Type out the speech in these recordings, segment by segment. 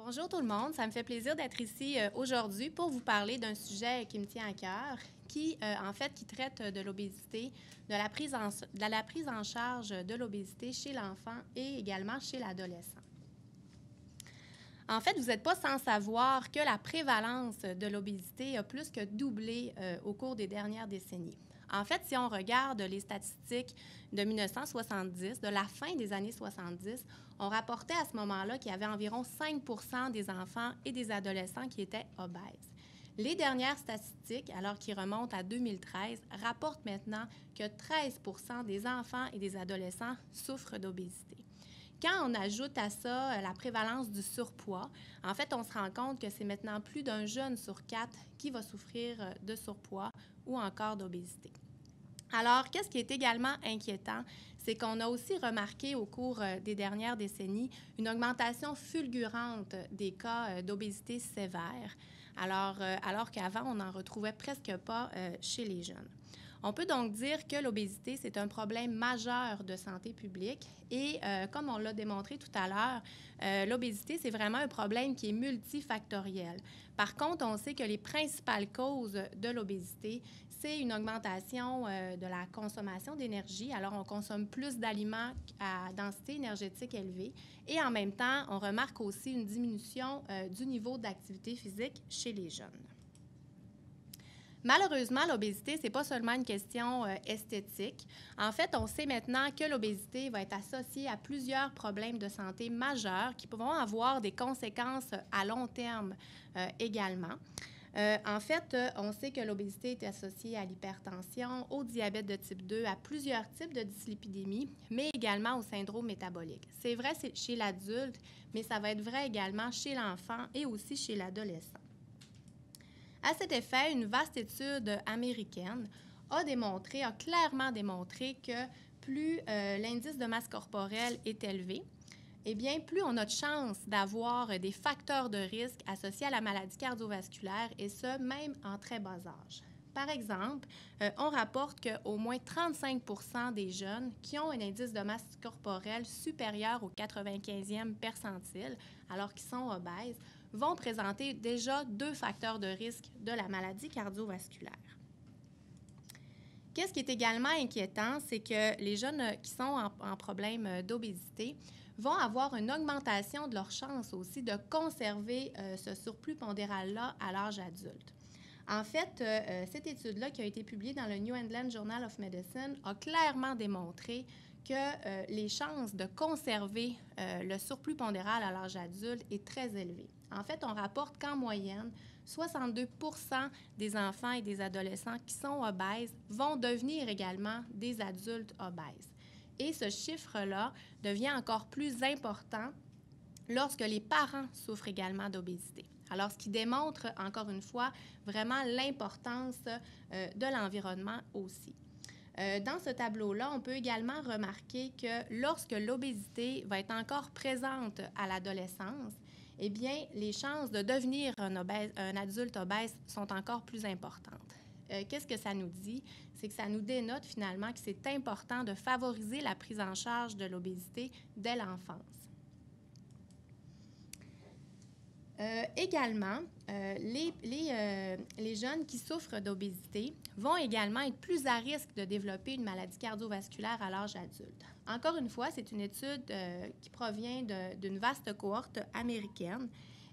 Bonjour tout le monde, ça me fait plaisir d'être ici aujourd'hui pour vous parler d'un sujet qui me tient à cœur, qui traite de l'obésité, de la prise en charge de l'obésité chez l'enfant et également chez l'adolescent. En fait, vous n'êtes pas sans savoir que la prévalence de l'obésité a plus que doublé au cours des dernières décennies. En fait, si on regarde les statistiques de 1970, de la fin des années 70, on rapportait à ce moment-là qu'il y avait environ 5 des enfants et des adolescents qui étaient obèses. Les dernières statistiques, alors qui remontent à 2013, rapportent maintenant que 13 des enfants et des adolescents souffrent d'obésité. Quand on ajoute à ça la prévalence du surpoids, en fait, on se rend compte que c'est maintenant plus d'un jeune sur 4 qui va souffrir de surpoids ou encore d'obésité. Alors, qu'est-ce qui est également inquiétant, c'est qu'on a aussi remarqué au cours des dernières décennies une augmentation fulgurante des cas d'obésité sévère, alors qu'avant, on n'en retrouvait presque pas chez les jeunes. On peut donc dire que l'obésité, c'est un problème majeur de santé publique et comme on l'a démontré tout à l'heure, l'obésité, c'est vraiment un problème qui est multifactoriel. Par contre, on sait que les principales causes de l'obésité, c'est une augmentation de la consommation d'énergie. Alors, on consomme plus d'aliments à densité énergétique élevée et en même temps, on remarque aussi une diminution du niveau d'activité physique chez les jeunes. Malheureusement, l'obésité, ce n'est pas seulement une question esthétique. En fait, on sait maintenant que l'obésité va être associée à plusieurs problèmes de santé majeurs qui pourront avoir des conséquences à long terme également. On sait que l'obésité est associée à l'hypertension, au diabète de type 2, à plusieurs types de dyslipidémie, mais également au syndrome métabolique. C'est vrai chez l'adulte, mais ça va être vrai également chez l'enfant et aussi chez l'adolescent. À cet effet, une vaste étude américaine a clairement démontré que plus l'indice de masse corporelle est élevé, eh bien, plus on a de chances d'avoir des facteurs de risque associés à la maladie cardiovasculaire, et ce, même en très bas âge. Par exemple, on rapporte qu'au moins 35 des jeunes qui ont un indice de masse corporelle supérieur au 95e percentile, alors qu'ils sont obèses, vont présenter déjà 2 facteurs de risque de la maladie cardiovasculaire. Qu'est-ce qui est également inquiétant, c'est que les jeunes qui sont en problème d'obésité vont avoir une augmentation de leur chance aussi de conserver ce surplus pondéral-là à l'âge adulte. En fait, cette étude-là qui a été publiée dans le New England Journal of Medicine a clairement démontré que les chances de conserver le surplus pondéral à l'âge adulte est très élevée. En fait, on rapporte qu'en moyenne, 62 des enfants et des adolescents qui sont obèses vont devenir également des adultes obèses. Et ce chiffre-là devient encore plus important lorsque les parents souffrent également d'obésité. Alors, ce qui démontre, encore une fois, vraiment l'importance de l'environnement aussi. Dans ce tableau-là, on peut également remarquer que lorsque l'obésité va être encore présente à l'adolescence, eh bien, les chances de devenir un adulte obèse sont encore plus importantes. Qu'est-ce que ça nous dit? C'est que ça nous dénote finalement que c'est important de favoriser la prise en charge de l'obésité dès l'enfance. Également, les jeunes qui souffrent d'obésité vont également être plus à risque de développer une maladie cardiovasculaire à l'âge adulte. Encore une fois, c'est une étude qui provient d'une vaste cohorte américaine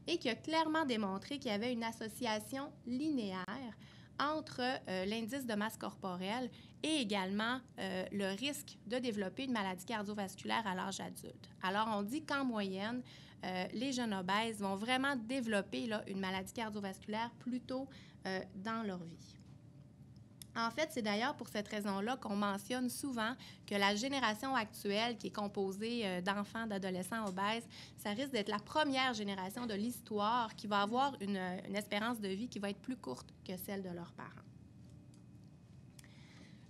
et qui a clairement démontré qu'il y avait une association linéaire entre l'indice de masse corporelle et également le risque de développer une maladie cardiovasculaire à l'âge adulte. Alors, on dit qu'en moyenne, les jeunes obèses vont vraiment développer une maladie cardiovasculaire plus tôt dans leur vie. En fait, c'est d'ailleurs pour cette raison-là qu'on mentionne souvent que la génération actuelle, qui est composée d'enfants, d'adolescents obèses, ça risque d'être la première génération de l'histoire qui va avoir une espérance de vie qui va être plus courte que celle de leurs parents.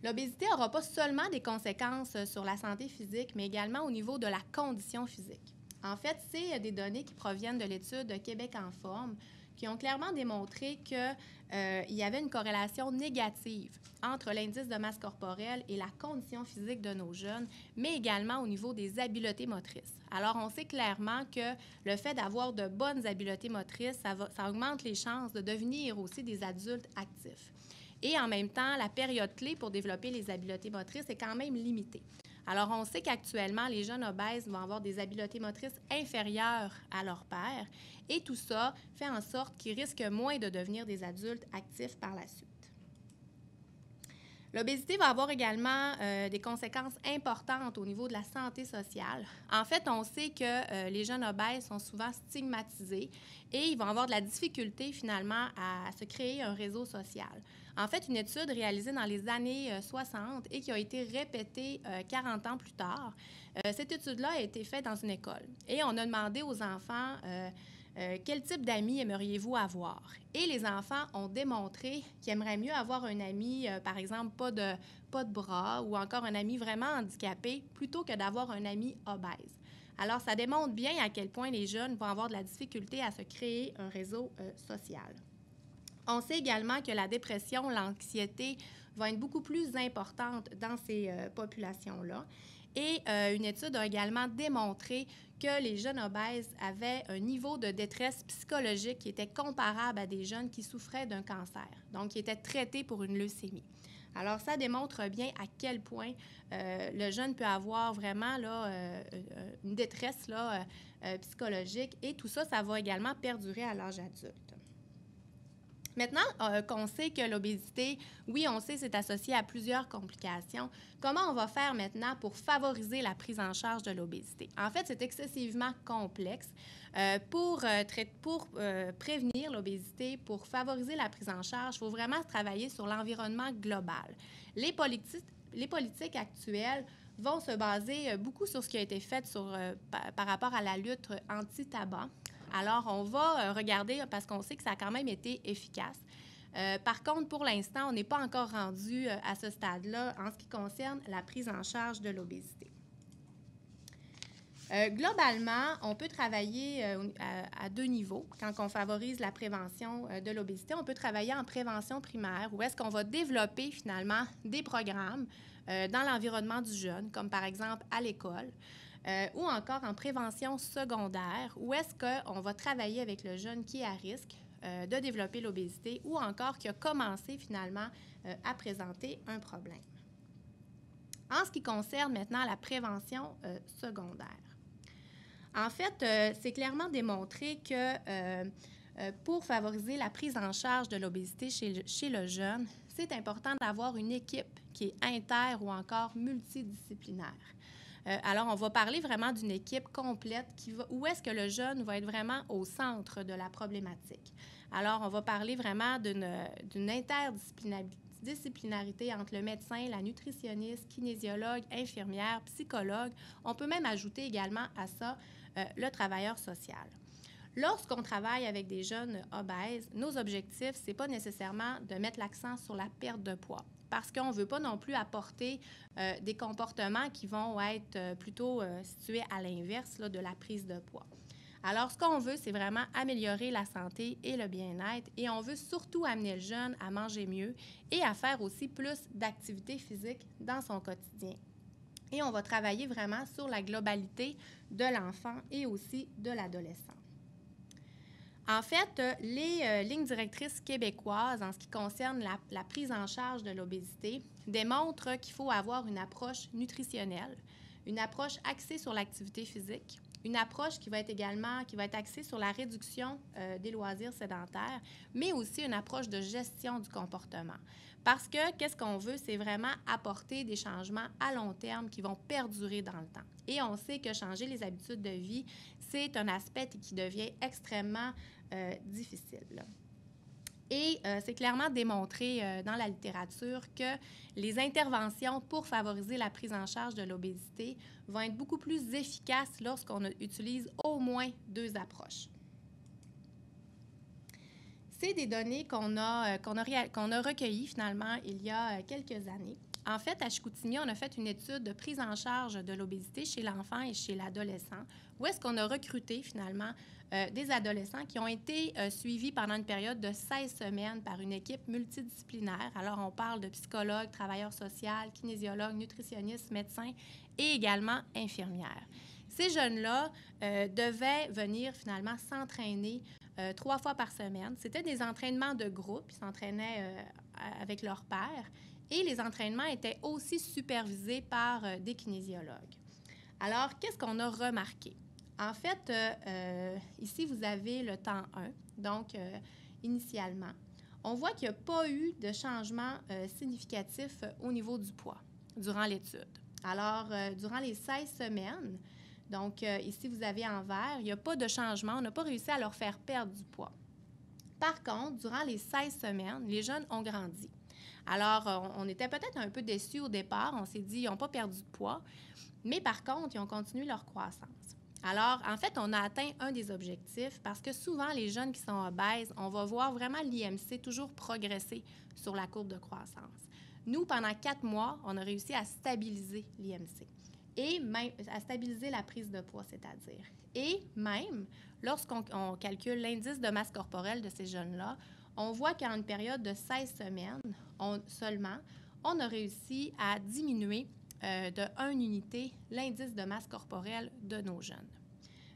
L'obésité n'aura pas seulement des conséquences sur la santé physique, mais également au niveau de la condition physique. En fait, c'est des données qui proviennent de l'étude Québec en forme qui ont clairement démontré qu'il y avait une corrélation négative entre l'indice de masse corporelle et la condition physique de nos jeunes, mais également au niveau des habiletés motrices. Alors, on sait clairement que le fait d'avoir de bonnes habiletés motrices, ça augmente les chances de devenir aussi des adultes actifs. Et en même temps, la période clé pour développer les habiletés motrices est quand même limitée. Alors, on sait qu'actuellement, les jeunes obèses vont avoir des habiletés motrices inférieures à leurs pairs et tout ça fait en sorte qu'ils risquent moins de devenir des adultes actifs par la suite. L'obésité va avoir également des conséquences importantes au niveau de la santé sociale. En fait, on sait que les jeunes obèses sont souvent stigmatisés et ils vont avoir de la difficulté finalement à se créer un réseau social. En fait, une étude réalisée dans les années 60 et qui a été répétée 40 ans plus tard, cette étude-là a été faite dans une école et on a demandé aux enfants quel type d'amis aimeriez-vous avoir? Et les enfants ont démontré qu'ils aimeraient mieux avoir un ami, par exemple, pas de bras ou encore un ami vraiment handicapé plutôt que d'avoir un ami obèse. Alors, ça démontre bien à quel point les jeunes vont avoir de la difficulté à se créer un réseau social. On sait également que la dépression, l'anxiété vont être beaucoup plus importantes dans ces populations-là. Et une étude a également démontré que les jeunes obèses avaient un niveau de détresse psychologique qui était comparable à des jeunes qui souffraient d'un cancer, donc qui étaient traités pour une leucémie. Alors, ça démontre bien à quel point le jeune peut avoir vraiment là, une détresse là, psychologique et tout ça, ça va également perdurer à l'âge adulte. Maintenant qu'on sait que l'obésité, oui, on sait c'est associé à plusieurs complications, comment on va faire maintenant pour favoriser la prise en charge de l'obésité? En fait, c'est excessivement complexe. Pour prévenir l'obésité, pour favoriser la prise en charge, il faut vraiment travailler sur l'environnement global. Les politiques actuelles vont se baser beaucoup sur ce qui a été fait par rapport à la lutte anti-tabac. Alors, on va regarder parce qu'on sait que ça a quand même été efficace. Par contre, pour l'instant, on n'est pas encore rendu à ce stade-là en ce qui concerne la prise en charge de l'obésité. Globalement, on peut travailler à deux niveaux quand on favorise la prévention de l'obésité. On peut travailler en prévention primaire où est-ce qu'on va développer finalement des programmes dans l'environnement du jeune, comme par exemple à l'école. Ou encore en prévention secondaire, où est-ce qu'on va travailler avec le jeune qui est à risque de développer l'obésité ou encore qui a commencé finalement à présenter un problème. En ce qui concerne maintenant la prévention secondaire, en fait, c'est clairement démontré que pour favoriser la prise en charge de l'obésité chez le jeune, c'est important d'avoir une équipe qui est inter ou encore multidisciplinaire. Alors, on va parler vraiment d'une équipe complète où est-ce que le jeune va être vraiment au centre de la problématique. Alors, on va parler vraiment d'une interdisciplinarité entre le médecin, la nutritionniste, kinésiologue, infirmière, psychologue. On peut même ajouter également à ça le travailleur social. Lorsqu'on travaille avec des jeunes obèses, nos objectifs, ce n'est pas nécessairement de mettre l'accent sur la perte de poids, parce qu'on ne veut pas non plus apporter des comportements qui vont être plutôt situés à l'inverse là, de la prise de poids. Alors, ce qu'on veut, c'est vraiment améliorer la santé et le bien-être et on veut surtout amener le jeune à manger mieux et à faire aussi plus d'activité physique dans son quotidien. Et on va travailler vraiment sur la globalité de l'enfant et aussi de l'adolescent. En fait, les lignes directrices québécoises en ce qui concerne la prise en charge de l'obésité démontrent qu'il faut avoir une approche nutritionnelle, une approche axée sur l'activité physique, une approche qui va être axée sur la réduction des loisirs sédentaires, mais aussi une approche de gestion du comportement. Parce que, qu'est-ce qu'on veut? C'est vraiment apporter des changements à long terme qui vont perdurer dans le temps. Et on sait que changer les habitudes de vie, c'est un aspect qui devient extrêmement difficile. Et c'est clairement démontré dans la littérature que les interventions pour favoriser la prise en charge de l'obésité vont être beaucoup plus efficaces lorsqu'on utilise au moins deux approches. C'est des données qu'on a recueillies finalement il y a quelques années. En fait, à Chicoutimi, on a fait une étude de prise en charge de l'obésité chez l'enfant et chez l'adolescent, où est-ce qu'on a recruté finalement des adolescents qui ont été suivis pendant une période de 16 semaines par une équipe multidisciplinaire. Alors, on parle de psychologues, travailleurs sociaux, kinésiologues, nutritionnistes, médecins et également infirmières. Ces jeunes-là devaient venir finalement s'entraîner 3 fois par semaine. C'était des entraînements de groupe. Ils s'entraînaient avec leur père. Et les entraînements étaient aussi supervisés par des kinésiologues. Alors, qu'est-ce qu'on a remarqué? En fait, ici, vous avez le temps 1, donc initialement. On voit qu'il n'y a pas eu de changement significatif au niveau du poids durant l'étude. Alors, durant les 16 semaines, donc ici, vous avez en vert, il n'y a pas de changement. On n'a pas réussi à leur faire perdre du poids. Par contre, durant les 16 semaines, les jeunes ont grandi. Alors, on était peut-être un peu déçus au départ. On s'est dit, ils n'ont pas perdu de poids. Mais par contre, ils ont continué leur croissance. Alors, en fait, on a atteint un des objectifs parce que souvent, les jeunes qui sont obèses, on va voir vraiment l'IMC toujours progresser sur la courbe de croissance. Nous, pendant 4 mois, on a réussi à stabiliser l'IMC et même à stabiliser la prise de poids, c'est-à-dire. Et même, lorsqu'on calcule l'indice de masse corporelle de ces jeunes-là, on voit qu'en une période de 16 semaines seulement, on a réussi à diminuer de 1 unité l'indice de masse corporelle de nos jeunes.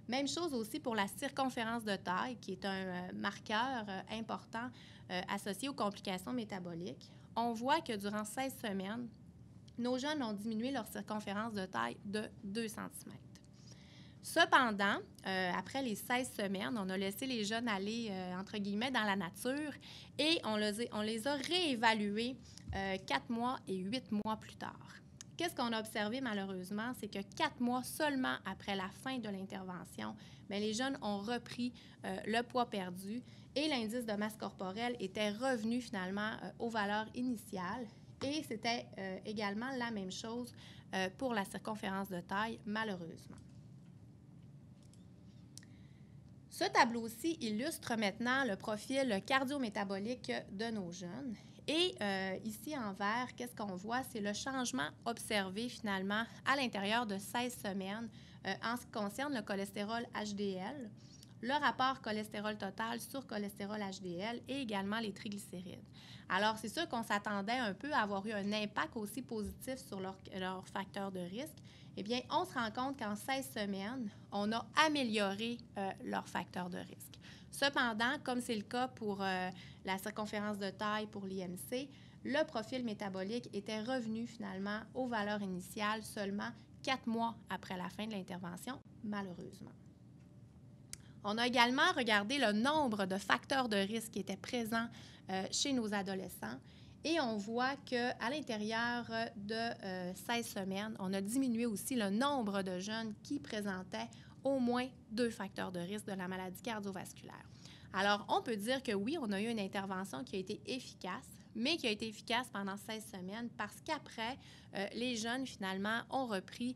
Même chose aussi pour la circonférence de taille, qui est un marqueur important associé aux complications métaboliques. On voit que durant 16 semaines, nos jeunes ont diminué leur circonférence de taille de 2 cm. Cependant, après les 16 semaines, on a laissé les jeunes aller, entre guillemets, dans la nature et on les a réévalués 4 mois et 8 mois plus tard. Qu'est-ce qu'on a observé malheureusement? C'est que 4 mois seulement après la fin de l'intervention, bien, les jeunes ont repris le poids perdu et l'indice de masse corporelle était revenu finalement aux valeurs initiales. Et c'était également la même chose pour la circonférence de taille, malheureusement. Ce tableau-ci illustre maintenant le profil cardio-métabolique de nos jeunes. Et ici, en vert, qu'est-ce qu'on voit? C'est le changement observé finalement à l'intérieur de 16 semaines en ce qui concerne le cholestérol HDL, le rapport cholestérol total sur cholestérol HDL et également les triglycérides. Alors, c'est sûr qu'on s'attendait un peu à avoir eu un impact aussi positif sur leur facteur de risque. Eh bien, on se rend compte qu'en 16 semaines, on a amélioré leur facteur de risque. Cependant, comme c'est le cas pour la circonférence de taille pour l'IMC, le profil métabolique était revenu finalement aux valeurs initiales seulement 4 mois après la fin de l'intervention, malheureusement. On a également regardé le nombre de facteurs de risque qui étaient présents chez nos adolescents et on voit qu'à l'intérieur de 16 semaines, on a diminué aussi le nombre de jeunes qui présentaient au moins 2 facteurs de risque de la maladie cardiovasculaire. Alors, on peut dire que oui, on a eu une intervention qui a été efficace, mais qui a été efficace pendant 16 semaines parce qu'après, les jeunes, finalement, ont repris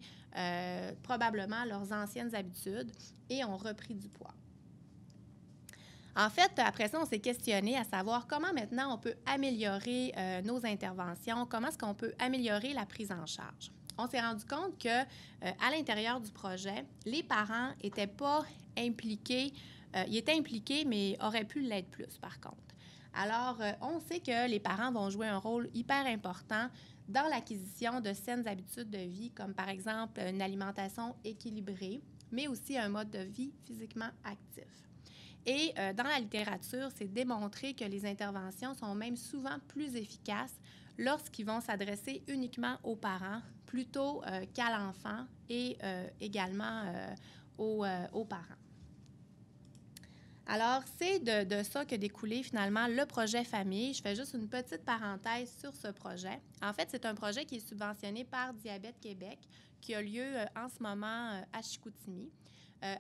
probablement leurs anciennes habitudes et ont repris du poids. En fait, après ça, on s'est questionné à savoir comment maintenant on peut améliorer nos interventions, comment est-ce qu'on peut améliorer la prise en charge. On s'est rendu compte que à l'intérieur du projet, les parents n'étaient pas impliqués, ils étaient impliqués, mais auraient pu l'être plus, par contre. Alors, on sait que les parents vont jouer un rôle hyper important dans l'acquisition de saines habitudes de vie, comme par exemple une alimentation équilibrée, mais aussi un mode de vie physiquement actif. Et dans la littérature, c'est démontré que les interventions sont même souvent plus efficaces lorsqu'ils vont s'adresser uniquement aux parents plutôt qu'à l'enfant et également aux parents. Alors, c'est de ça que découlé finalement le projet Famille. Je fais juste une petite parenthèse sur ce projet. En fait, c'est un projet qui est subventionné par Diabète Québec qui a lieu en ce moment à Chicoutimi.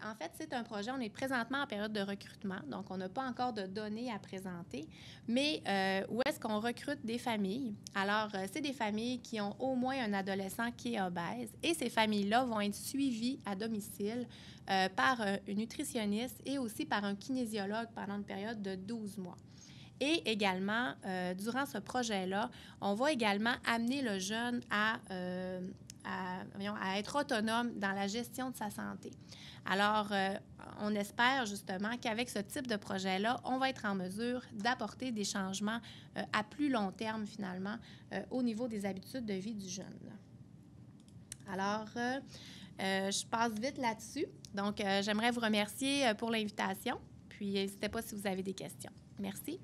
En fait, c'est un projet, on est présentement en période de recrutement, donc on n'a pas encore de données à présenter, mais où est-ce qu'on recrute des familles? Alors, c'est des familles qui ont au moins un adolescent qui est obèse et ces familles-là vont être suivies à domicile par une nutritionniste et aussi par un kinésiologue pendant une période de 12 mois. Et également, durant ce projet-là, on va également amener le jeune à être autonome dans la gestion de sa santé. Alors, on espère justement qu'avec ce type de projet-là, on va être en mesure d'apporter des changements à plus long terme, finalement, au niveau des habitudes de vie du jeune. Alors, je passe vite là-dessus. Donc, j'aimerais vous remercier pour l'invitation. Puis, n'hésitez pas si vous avez des questions. Merci.